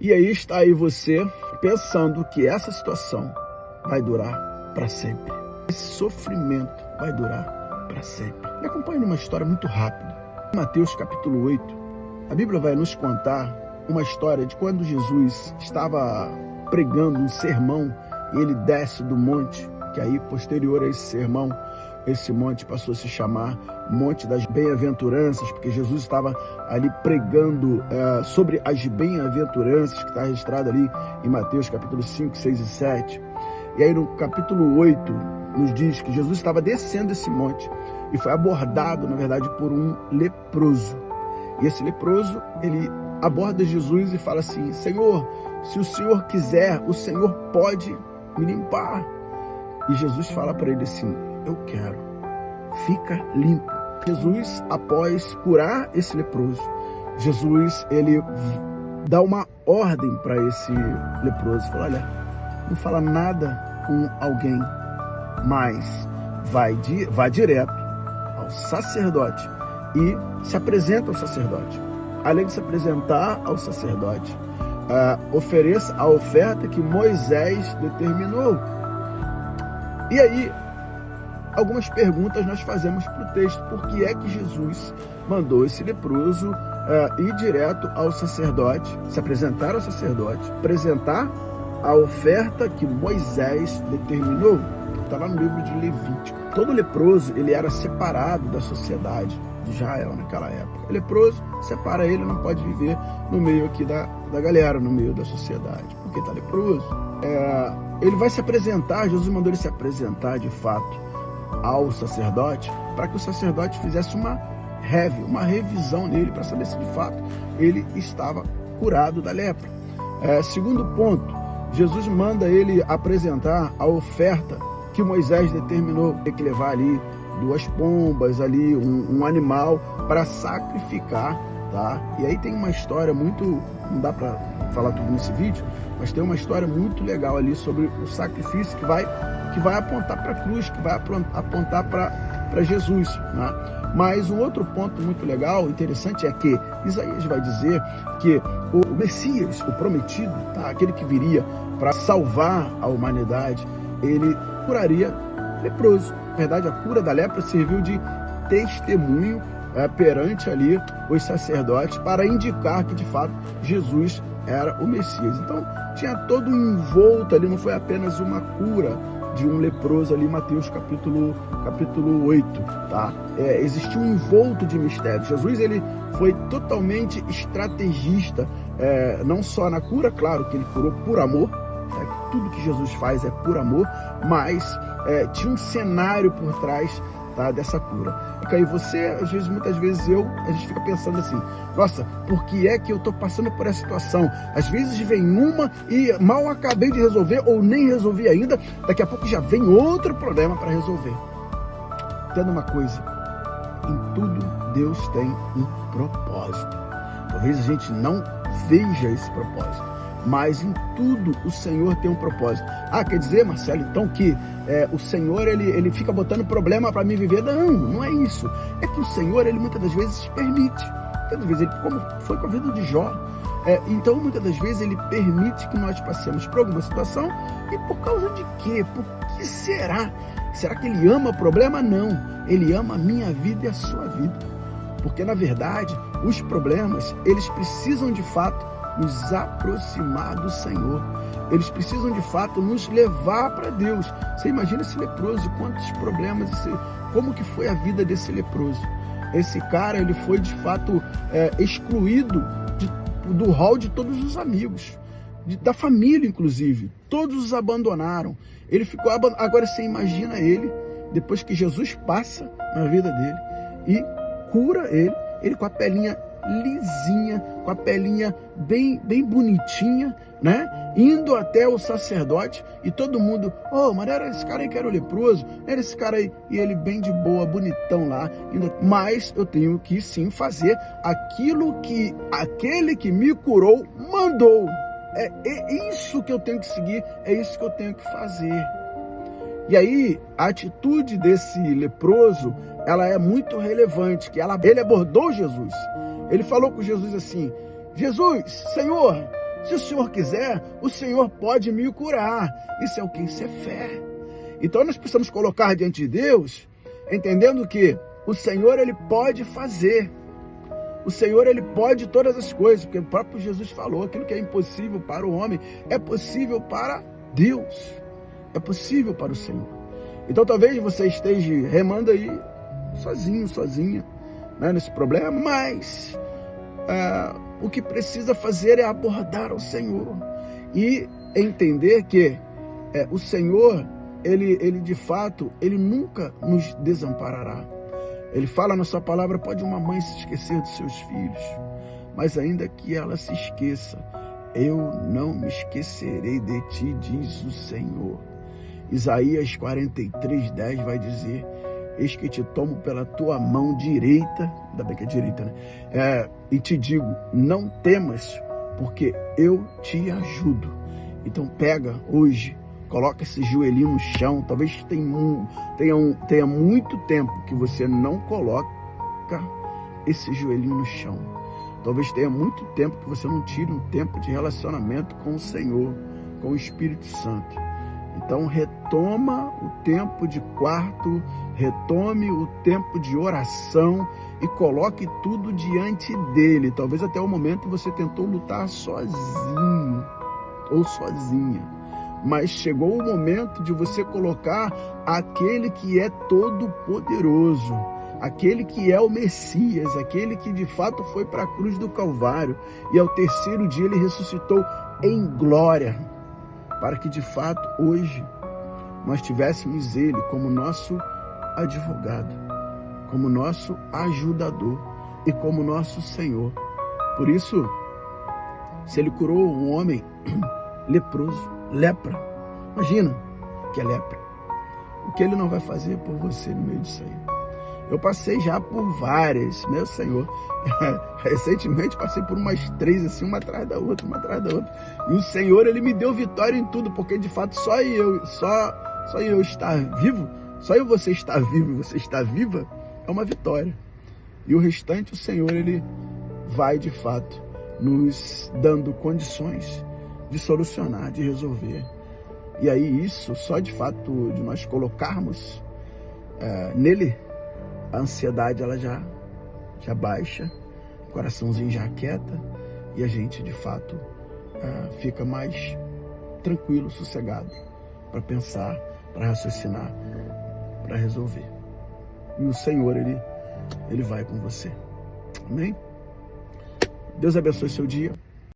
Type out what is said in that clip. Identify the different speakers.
Speaker 1: E aí está aí você pensando que essa situação vai durar para sempre. Esse sofrimento vai durar para sempre. Me acompanhe numa história muito rápida. Em Mateus capítulo 8, a Bíblia vai nos contar uma história de quando Jesus estava pregando um sermão e ele desce do monte, que aí posterior a esse sermão, esse monte passou a se chamar Monte das Bem-aventuranças, porque Jesus estava ali pregando sobre as bem-aventuranças, que está registrado ali em Mateus capítulo 5, 6 e 7. E aí no capítulo 8 nos diz que Jesus estava descendo esse monte e foi abordado, na verdade, por um leproso. E esse leproso, ele aborda Jesus e fala assim: Senhor, se o Senhor quiser, o Senhor pode me limpar. E Jesus fala para ele assim: eu quero, fica limpo. Jesus, após curar esse leproso, Jesus, ele dá uma ordem para esse leproso. Fala: olha, não fala nada com alguém, mas vá direto ao sacerdote e se apresenta ao sacerdote. Além de se apresentar ao sacerdote, ofereça a oferta que Moisés determinou. E aí, algumas perguntas nós fazemos para o texto. Por que é que Jesus mandou esse leproso ir direto ao sacerdote, se apresentar ao sacerdote, apresentar a oferta que Moisés determinou? Está lá no livro de Levítico. Todo leproso, ele era separado da sociedade de Israel naquela época. O leproso, separa ele, não pode viver no meio aqui da galera, no meio da sociedade, porque está leproso. Ele vai se apresentar, Jesus mandou ele se apresentar de fato ao sacerdote, para que o sacerdote fizesse uma revisão nele, para saber se de fato ele estava curado da lepra. Segundo ponto, Jesus manda ele apresentar a oferta que Moisés determinou. Tem que levar ali 2 pombas, ali um animal para sacrificar, tá? E aí tem uma história muito, não dá para falar tudo nesse vídeo, mas tem uma história muito legal ali sobre o sacrifício que vai apontar para a cruz, que vai apontar para Jesus, né? Mas um outro ponto muito legal, interessante, é que Isaías vai dizer que o Messias, o prometido, tá? Aquele que viria para salvar a humanidade, ele curaria leproso. Na verdade, a cura da lepra serviu de testemunho perante ali os sacerdotes para indicar que de fato Jesus era o Messias. Então tinha todo um envolto ali, não foi apenas uma cura de um leproso ali, Mateus capítulo 8, tá? Existiu um envolto de mistério. Jesus, ele foi totalmente estrategista, não só na cura, claro que ele curou por amor, tudo que Jesus faz é por amor, mas tinha um cenário por trás, tá, dessa cura. E aí você, às vezes, muitas vezes a gente fica pensando assim: nossa, por que é que eu estou passando por essa situação? Às vezes vem uma e mal acabei de resolver, ou nem resolvi ainda, daqui a pouco já vem outro problema para resolver. Entenda uma coisa: em tudo Deus tem um propósito. Talvez a gente não veja esse propósito, mas em tudo o Senhor tem um propósito. Quer dizer, Marcelo, então que o Senhor ele fica botando problema para mim viver? Não, não é isso. É que o Senhor, ele muitas das vezes permite. Muitas das vezes, como foi com a vida de Jó. Então, muitas das vezes, ele permite que nós passemos por alguma situação. E por causa de quê? Por que será? Será que ele ama o problema? Não. Ele ama a minha vida e a sua vida. Porque, na verdade, os problemas, eles precisam de fato nos aproximar do Senhor. Eles precisam de fato nos levar para Deus. Você imagina esse leproso, quantos problemas, como que foi a vida desse leproso? Esse cara, ele foi de fato excluído do hall de todos os amigos, da família inclusive. Todos os abandonaram. Ele ficou abandonado. Agora você imagina ele, depois que Jesus passa na vida dele e cura ele com a pelinha lisinha, com a pelinha bem bonitinha, né? Indo até o sacerdote e todo mundo: mas era esse cara aí que era o leproso, era esse cara aí, e ele bem de boa, bonitão lá, mas eu tenho que sim fazer aquilo que aquele que me curou mandou. É isso que eu tenho que seguir, é isso que eu tenho que fazer. E aí, a atitude desse leproso, ela é muito relevante, que ele abordou Jesus. Ele falou com Jesus assim: Jesus, Senhor, Se o Senhor quiser, o Senhor pode me curar. Isso é o que? Isso é fé. Então nós precisamos colocar diante de Deus, entendendo que o Senhor, Ele pode fazer. O Senhor, Ele pode todas as coisas, porque o próprio Jesus falou, aquilo que é impossível para o homem, é possível para Deus. É possível para o Senhor. Então talvez você esteja remando aí, sozinho, sozinha, né, nesse problema, mas o que precisa fazer é abordar o Senhor e entender que o Senhor, ele de fato, Ele nunca nos desamparará. Ele fala na sua palavra, pode uma mãe se esquecer dos seus filhos, mas ainda que ela se esqueça, eu não me esquecerei de ti, diz o Senhor. Isaías 43:10 vai dizer, eis que te tomo pela tua mão direita, ainda bem que é direita, né? E te digo, não temas, porque eu te ajudo. Então pega hoje, coloca esse joelhinho no chão. Talvez tenha muito tempo que você não coloca esse joelhinho no chão. Talvez tenha muito tempo que você não tire um tempo de relacionamento com o Senhor, com o Espírito Santo. Então retoma o tempo de quarto, retome o tempo de oração e coloque tudo diante dele. Talvez até o momento que você tentou lutar sozinho ou sozinha. Mas chegou o momento de você colocar aquele que é todo poderoso, aquele que é o Messias, aquele que de fato foi para a cruz do Calvário e ao terceiro dia ele ressuscitou em glória, para que de fato hoje nós tivéssemos ele como nosso advogado, como nosso ajudador e como nosso Senhor. Por isso, se ele curou um homem leproso, lepra, imagina que é lepra, o que ele não vai fazer por você no meio disso aí? Eu passei já por várias, meu Senhor. Recentemente passei por umas 3, assim, uma atrás da outra. E o Senhor, Ele me deu vitória em tudo, porque de fato só eu estar vivo, só eu você estar vivo e você estar viva, é uma vitória. E o restante, o Senhor, Ele vai de fato nos dando condições de solucionar, de resolver. E aí isso, só de fato de nós colocarmos nele, a ansiedade ela já baixa, o coraçãozinho já aquieta e a gente de fato fica mais tranquilo, sossegado para pensar, para raciocinar, para resolver. E o Senhor, ele vai com você. Amém? Deus abençoe seu dia.